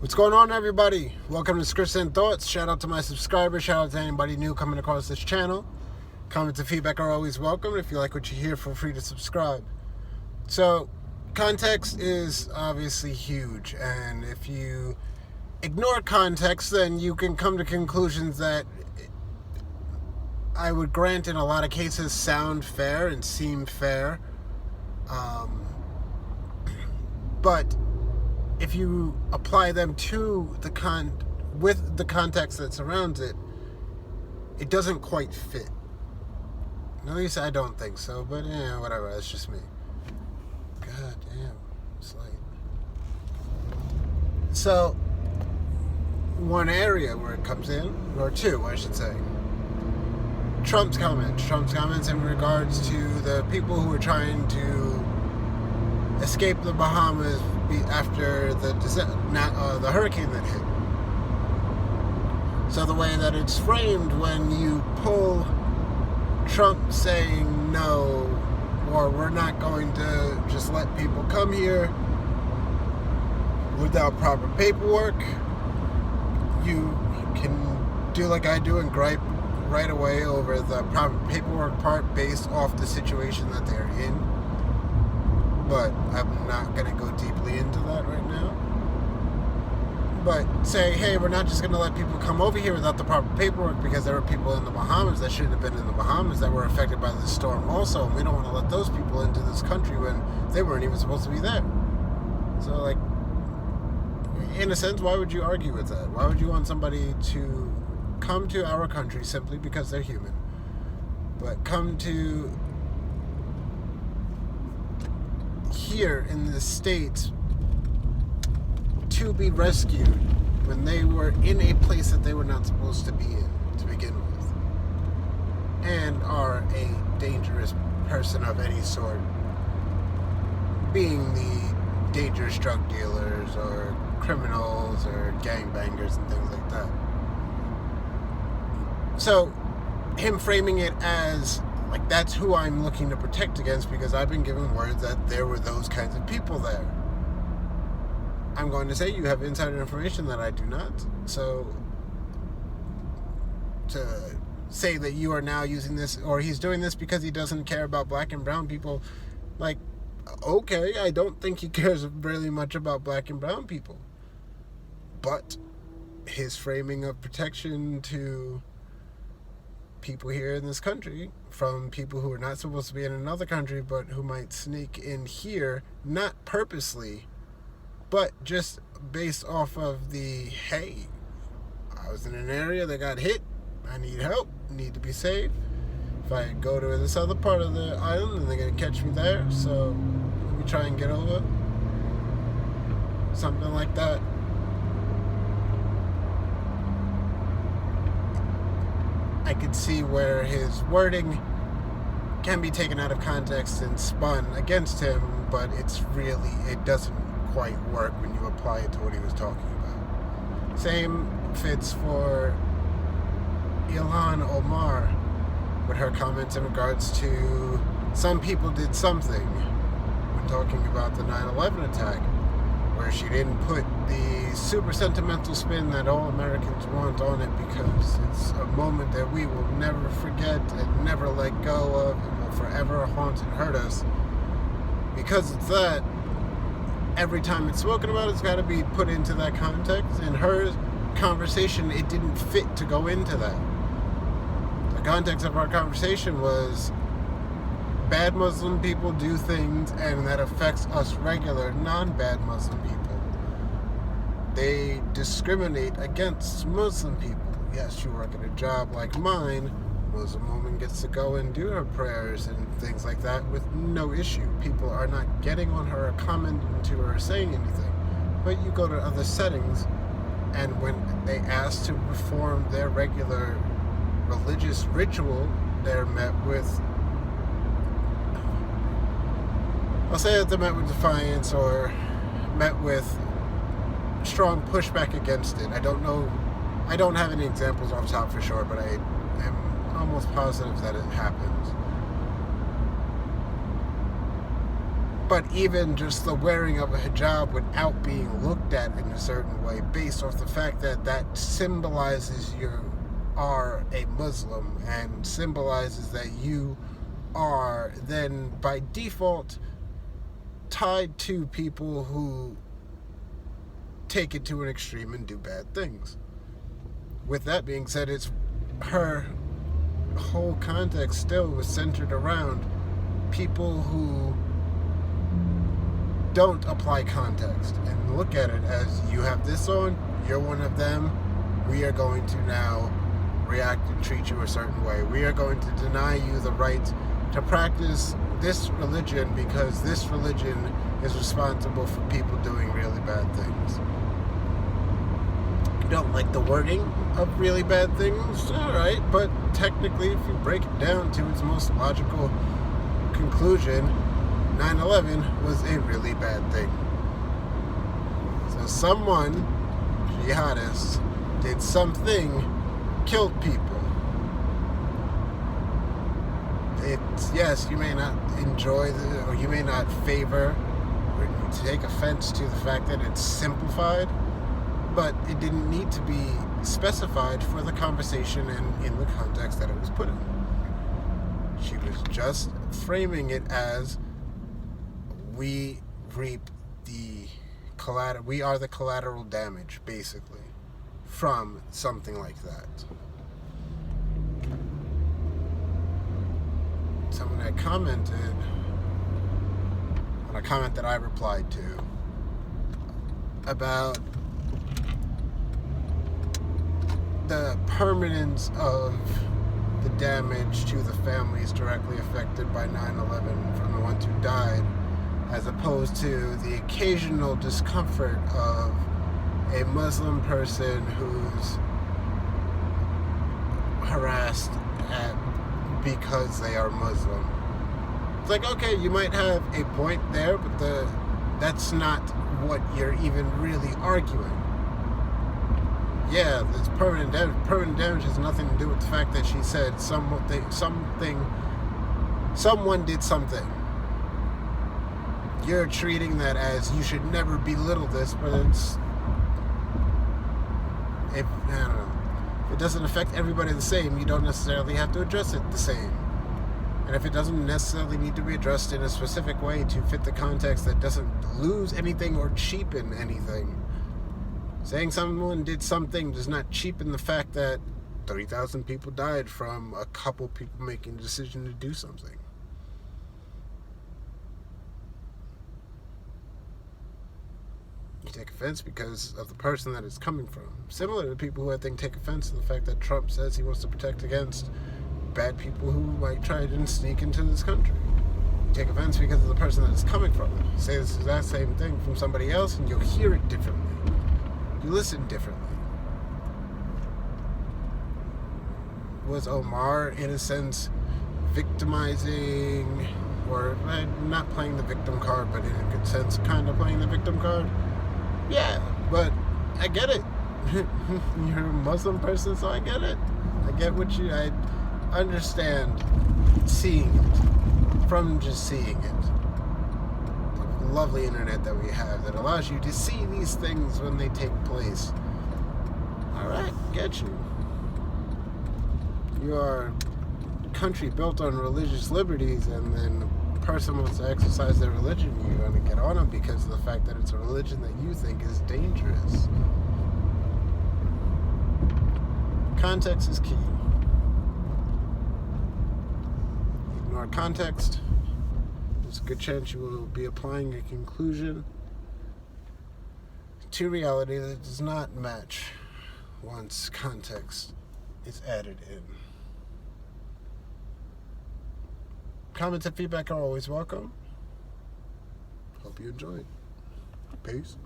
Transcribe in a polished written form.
What's going on, everybody? Welcome to Schrishzen Thoughts. Shout out to my subscribers. Shout out to anybody new coming across this channel. Comments and feedback are always welcome. If you like what you hear, feel free to subscribe. So, context is obviously huge, and if you ignore context, then you can come to conclusions that I would grant in a lot of cases sound fair and seem fair. But if you apply them to with the context that surrounds it, it doesn't quite fit. At least I don't think so, but yeah, whatever, that's just me. God damn, it's late. So, one area where it comes in, or two, I should say. Trump's comments in regards to the people who are trying to escape the Bahamas after the hurricane that hit. So the way that it's framed, when you pull Trump saying no, or we're not going to just let people come here without proper paperwork, you can do like I do and gripe right away over the proper paperwork part based off the situation that they're in. But I'm not going to go deeply into that right now. But say, hey, we're not just going to let people come over here without the proper paperwork because there were people in the Bahamas that shouldn't have been in the Bahamas that were affected by this storm also, and we don't want to let those people into this country when they weren't even supposed to be there. So, like, in a sense, why would you argue with that? Why would you want somebody to come to our country simply because they're human, but come to here in the States to be rescued when they were in a place that they were not supposed to be in to begin with, and are a dangerous person of any sort, being the dangerous drug dealers or criminals or gangbangers and things like that. So him framing it as like that's who I'm looking to protect against because I've been given word that there were those kinds of people there. I'm going to say you have insider information that I do not. So to say that you are now using this, or he's doing this because he doesn't care about black and brown people, like, okay, I don't think he cares really much about black and brown people. But his framing of protection to people here in this country from people who are not supposed to be in another country but who might sneak in here, not purposely, but just based off of the, hey, I was in an area that got hit, I need help, need to be saved. If I go to this other part of the island, then they're going to catch me there, so let me try and get over. Something like that. I could see where his wording can be taken out of context and spun against him, but it doesn't quite work when you apply it to what he was talking about. Same fits for Omar with her comments in regards to some people did something when talking about the 9/11 attack, where she didn't put the super sentimental spin that all Americans want on it because it's a moment that we will never forget and never let go of and will forever haunt and hurt us. Because it's that, every time it's spoken about, it's got to be put into that context. In her conversation, it didn't fit to go into that. The context of our conversation was bad Muslim people do things, and that affects us regular non-bad Muslim people. They discriminate against Muslim people. Yes, you work at a job like mine, Muslim woman gets to go and do her prayers and things like that with no issue. People are not getting on her or commenting to her or saying anything. But you go to other settings, and when they ask to perform their regular religious ritual, they're met with, I'll say that they're met with defiance or met with strong pushback against it. I don't know. I don't have any examples off top for sure, but I am almost positive that it happens. But even just the wearing of a hijab without being looked at in a certain way, based off the fact that that symbolizes you are a Muslim and symbolizes that you are then by default tied to people who take it to an extreme and do bad things. With that being said, it's her whole context still was centered around people who don't apply context and look at it as, you have this on, you're one of them, we are going to now react and treat you a certain way. We are going to deny you the right to practice this religion because this religion is responsible for people doing really bad things. You don't like the wording of really bad things? Alright, but technically if you break it down to its most logical conclusion, 9/11 was a really bad thing. So someone, jihadists, did something, killed people. It's, yes, you may not enjoy or you may not favor or take offense to the fact that it's simplified, but it didn't need to be specified for the conversation and in the context that it was put in. She was just framing it as, we reap the collateral, we are the collateral damage, basically, from something like that. Someone had commented on a comment that I replied to about the permanence of the damage to the families directly affected by 9/11 from the ones who died, as opposed to the occasional discomfort of a Muslim person who's harassed because they are Muslim. It's like, okay, you might have a point there, but that's not what you're even really arguing. Yeah, it's permanent damage. Permanent damage has nothing to do with the fact that she said someone did something. You're treating that as, you should never belittle this, but I don't know. If it doesn't affect everybody the same, you don't necessarily have to address it the same. And if it doesn't necessarily need to be addressed in a specific way to fit the context that doesn't lose anything or cheapen anything, saying someone did something does not cheapen the fact that 30,000 people died from a couple people making a decision to do something. You take offense because of the person that it's coming from. Similar to people who I think take offense to the fact that Trump says he wants to protect against bad people who might try to sneak into this country. You take offense because of the person that it's coming from. You say this exact same thing from somebody else and you'll hear it differently. You listen differently. Was Omar, in a sense, victimizing, or not playing the victim card, but in a good sense, kind of playing the victim card? Yeah, but I get it. You're a Muslim person, so I get it. I understand seeing it, from just seeing it. The lovely internet that we have that allows you to see these things when they take place. Alright, get you. You are a country built on religious liberties, and then a person wants to exercise their religion, you're going to get on them because of the fact that it's a religion that you think is dangerous. Context is key. Ignore context, there's a good chance you will be applying a conclusion to reality that does not match once context is added in. Comments and feedback are always welcome. Hope you enjoyed. Peace.